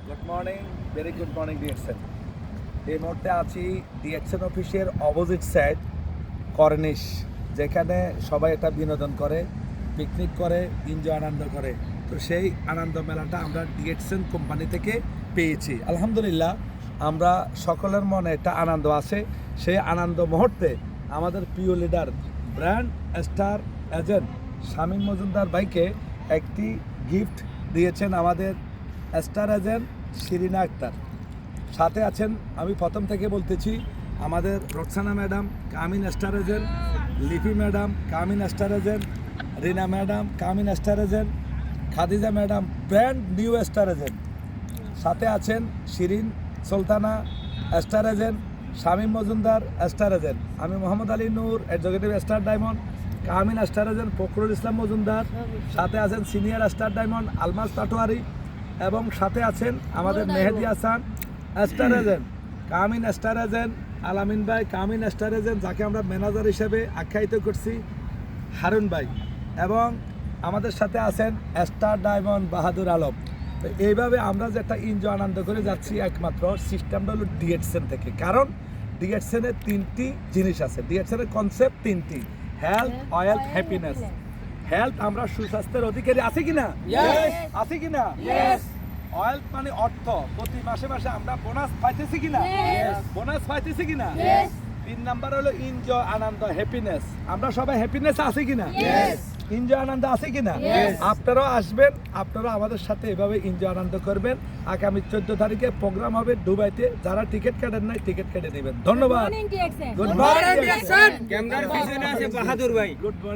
Good morning, very good morning DXN. এই মুহূর্তে আছি ডিএক্সএন অফিসের অপোজিট সাইড কর্নিশ, যেখানে সবাই একটা বিনোদন করে, পিকনিক করে, এনজয় আনন্দ করে। তো সেই আনন্দ মেলাটা আমরা ডিএক্সএন কোম্পানি থেকে পেয়েছি। আলহামদুলিল্লাহ, আমরা সকলের মনে একটা আনন্দ আছে। সেই আনন্দ মুহূর্তে আমাদের প্রিয় leader brand star agent Shamim Majumdar ভাইকে একটি গিফট দিয়েছেন আমাদের স্টার এজেন্ট শিরিনা আক্তার। সাথে আছেন, আমি প্রথম থেকে বলতেছি, আমাদের Roksana madam coming star agent, Lipi madam coming star agent, Rina madam coming star agent, Khadija madam brand new star agent. সাথে আছেন Shirin Sultana star agent, Shamim Majumdar star agent, আমি Mohammad Ali Noor executive star diamond, coming star agent Fakhrul Islam Majumdar. সাথে আছেন senior star diamond Almas Patwari, এবং সাথে আছেন আমাদের Mehedi Hasan star agent, coming star agent, Alamin ভাই কামিন স্টার এজেন্ট, যাকে আমরা ম্যানেজার হিসেবে আখ্যায়িত করছি, হারুন ভাই, এবং আমাদের সাথে আছেন স্টার ডায়মন্ড বাহাদুর আলম। তো এইভাবে আমরা যে একটা এনজয় আনন্দ করে যাচ্ছি, একমাত্র সিস্টেমটা হলো ডিএক্সএন থেকে। কারণ ডিএক্সএনের তিনটি জিনিস আছে, ডিএক্সএনের কনসেপ্ট তিনটি: হেলথ, ওয়েলথ, হ্যাপিনেস। হেলথ, আমরা সুস্বাস্থ্যের অধিকারী আছি কিনা, আছি কিনা। ওয়েলথ মানে অর্থ, প্রতি মাসে মাসে আমরা বোনাস পাইতেছি কিনা, বোনাস পাইতেছি কিনা। 3 নাম্বার হলো এনজয় আনন্দ, হ্যাপিনেস। আমরা সবাই হ্যাপিনেস আছে কিনা, এনজয় আনন্দ আছে কিনা। আপনারাও আসবেন, আপনারা আমাদের সাথে এভাবে এনজয় আনন্দ করবেন। আগামী 14 তারিখে প্রোগ্রাম হবে দুবাইতে। যারা টিকিট কাটেন নাই, টিকিট কেটে নেবেন। ধন্যবাদ। Good morning. ক্যামেরার পিছনে আছে বাহাদুর ভাই। Good morning.